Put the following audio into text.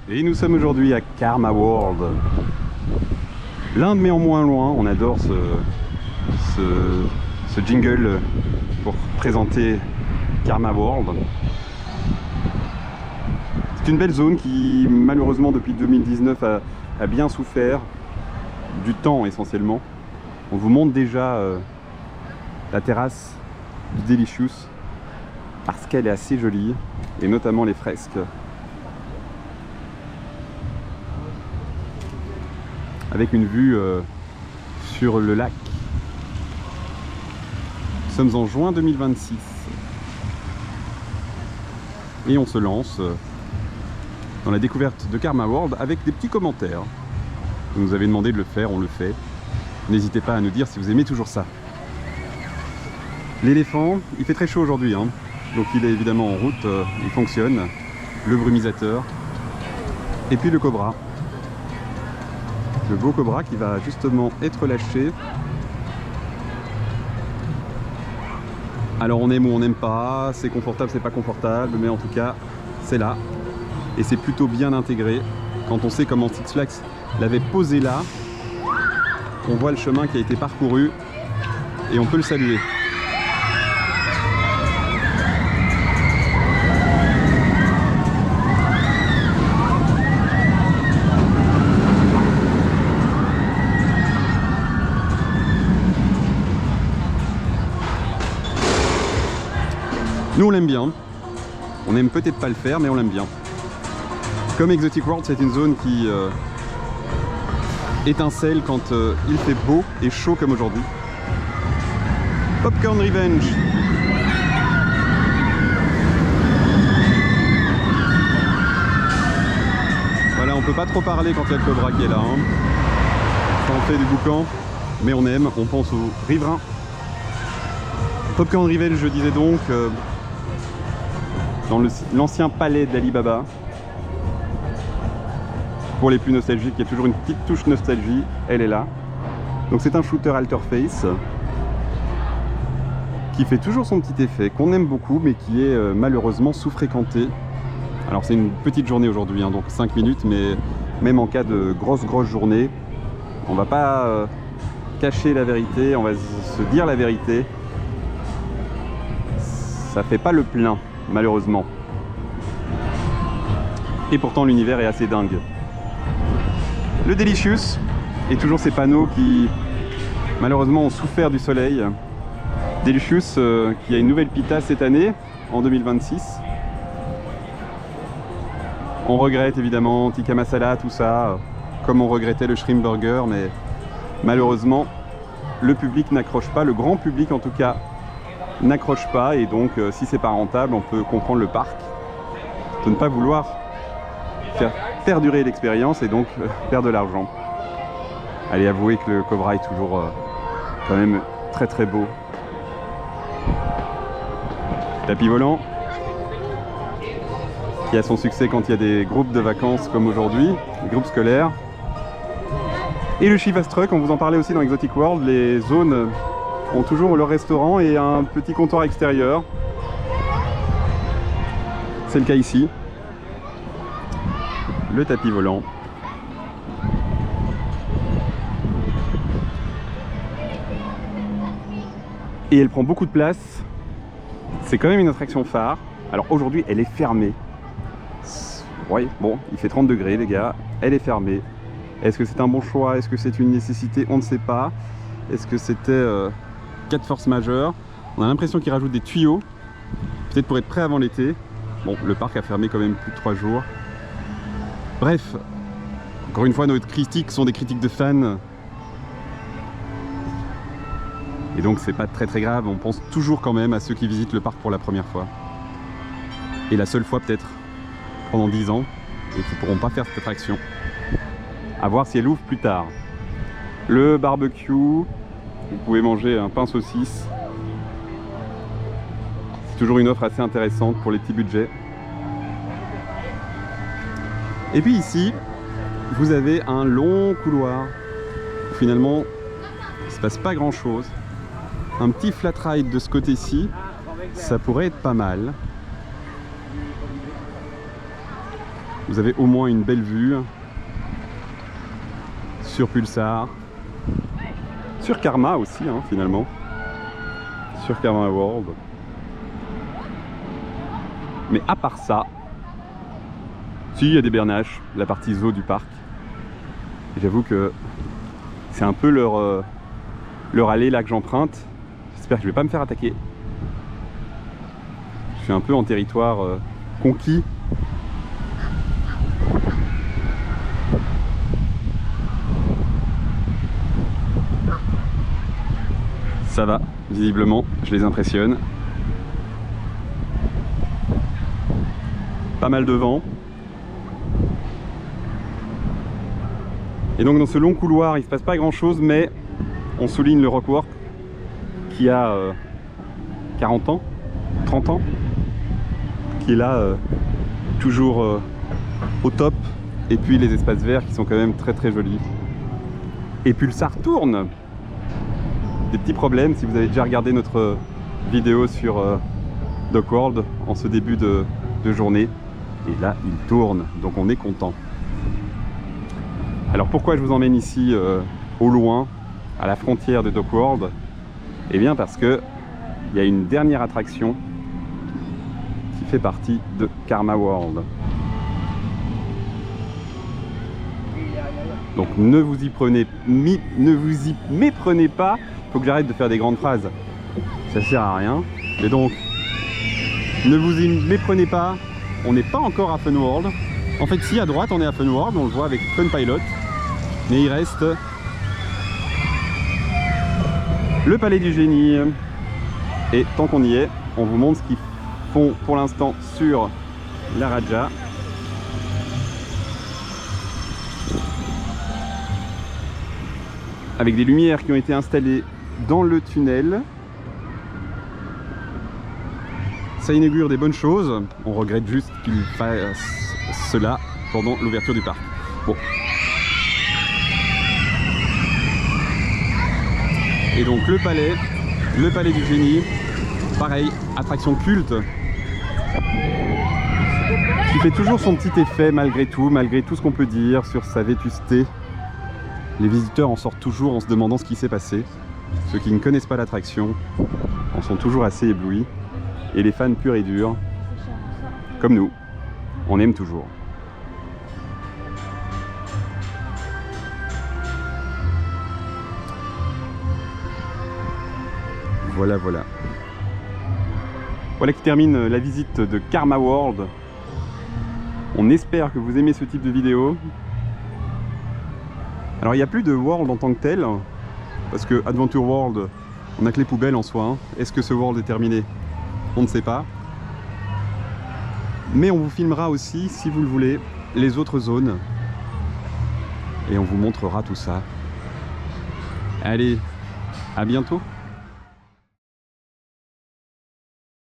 Et nous sommes aujourd'hui à Karma World. L'Inde mais en moins loin, on adore ce jingle pour présenter Karma World. C'est une belle zone qui malheureusement depuis 2019 a bien souffert du temps essentiellement. On vous montre déjà la terrasse du Delicious parce qu'elle est assez jolie et notamment les fresques. Avec une vue sur le lac. Nous sommes en juin 2026 et on se lance dans la découverte de Karma World avec des petits commentaires. Vous nous avez demandé de le faire, on le fait. N'hésitez pas à nous dire si vous aimez toujours ça. L'éléphant, il fait très chaud aujourd'hui, hein. Donc il est évidemment en route, il fonctionne. Le brumisateur et puis le cobra. Le beau cobra qui va justement être lâché. Alors on aime ou on n'aime pas, c'est confortable, c'est pas confortable, mais en tout cas c'est là. Et c'est plutôt bien intégré. Quand on sait comment Six Flags l'avait posé là, on voit le chemin qui a été parcouru et on peut le saluer. Nous on l'aime bien, on n'aime peut-être pas le faire mais on l'aime bien. Comme Exotic World, c'est une zone qui étincelle quand il fait beau et chaud comme aujourd'hui. Popcorn Revenge. Voilà, on peut pas trop parler quand il y a le cobra qui est là, hein. Ça en fait du boucan, mais on aime, on pense aux riverains. Popcorn Revenge, je disais donc, dans l'ancien palais d'Ali Baba. Pour les plus nostalgiques, il y a toujours une petite touche nostalgie, elle est là. Donc c'est un shooter Alterface qui fait toujours son petit effet, qu'on aime beaucoup, mais qui est malheureusement sous-fréquenté. Alors c'est une petite journée aujourd'hui, hein, donc 5 minutes, mais même en cas de grosse journée, on va pas cacher la vérité, on va se dire la vérité. Ça fait pas le plein, malheureusement. Et pourtant l'univers est assez dingue. Le Delicious et toujours ces panneaux qui malheureusement ont souffert du soleil. Delicious qui a une nouvelle pita cette année, en 2026. On regrette évidemment tikka masala, tout ça, comme on regrettait le shrimp burger, mais malheureusement le public n'accroche pas, le grand public en tout cas n'accroche pas, et donc si c'est pas rentable, on peut comprendre le parc de ne pas vouloir faire perdurer l'expérience et donc perdre de l'argent. Allez, avouez que le cobra est toujours quand même très beau. Tapis volant qui a son succès quand il y a des groupes de vacances comme aujourd'hui, des groupes scolaires. Et le Chivas Truck, on vous en parlait aussi dans Exotic World, les zones ont toujours leur restaurant et un petit comptoir extérieur. C'est le cas ici. Le tapis volant. Et elle prend beaucoup de place. C'est quand même une attraction phare. Alors aujourd'hui, elle est fermée. Oui, bon, il fait 30 degrés les gars. Elle est fermée. Est-ce que c'est un bon choix? Est-ce que c'est une nécessité? On ne sait pas. Est-ce que c'était cas de force majeure? On a l'impression qu'ils rajoutent des tuyaux. Peut-être pour être prêt avant l'été. Bon, le parc a fermé quand même plus de 3 jours. Bref, encore une fois, nos critiques sont des critiques de fans. Et donc c'est pas très grave, on pense toujours quand même à ceux qui visitent le parc pour la première fois. Et la seule fois peut-être pendant 10 ans, et qui pourront pas faire cette attraction. À voir si elle ouvre plus tard. Le barbecue, vous pouvez manger un pain saucisse. C'est toujours une offre assez intéressante pour les petits budgets. Et puis ici, vous avez un long couloir où finalement il ne se passe pas grand chose. Un petit flat ride de ce côté-ci, ça pourrait être pas mal. vous avez au moins une belle vue sur Pulsar, sur Karma aussi hein, finalement, sur Karma World. Mais à part ça, si, il y a des bernaches, la partie zoo du parc. J'avoue que c'est un peu leur allée là que j'emprunte. J'espère que je vais pas me faire attaquer. Je suis un peu en territoire conquis. Ça va, visiblement, je les impressionne. Pas mal de vent. Et donc dans ce long couloir, il ne se passe pas grand chose, mais on souligne le Rockwork qui a 40 ans, 30 ans, qui est là toujours au top. Et puis les espaces verts qui sont quand même très très jolis. Et Pulsar tourne. Des petits problèmes si vous avez déjà regardé notre vidéo sur DocWorld en ce début de journée. Et là il tourne, donc on est content. Alors pourquoi je vous emmène ici au loin, à la frontière de DocWorld? Eh bien parce que il y a une dernière attraction qui fait partie de Karma World. Donc ne vous y méprenez pas. Il faut que j'arrête de faire des grandes phrases. Ça sert à rien. Mais donc ne vous y méprenez pas. On n'est pas encore à Fun World. En fait, si à droite on est à Fun World, on le voit avec Fun Pilot. Mais il reste le palais du génie. Et tant qu'on y est, on vous montre ce qu'ils font pour l'instant sur la Raja. Avec des lumières qui ont été installées dans le tunnel. Ça inaugure des bonnes choses. On regrette juste qu'il fasse cela pendant l'ouverture du parc. Bon. Et donc le palais du génie, pareil, attraction culte, qui fait toujours son petit effet malgré tout ce qu'on peut dire sur sa vétusté. Les visiteurs en sortent toujours en se demandant ce qui s'est passé. Ceux qui ne connaissent pas l'attraction en sont toujours assez éblouis. Et les fans purs et durs, comme nous, on aime toujours. Voilà, voilà. Voilà qui termine la visite de Karma World. On espère que vous aimez ce type de vidéo. Alors il n'y a plus de World en tant que tel, parce que Adventure World, on n'a que les poubelles en soi. Hein. Est-ce que ce World est terminé? On ne sait pas. Mais on vous filmera aussi, si vous le voulez, les autres zones. Et on vous montrera tout ça. Allez, à bientôt!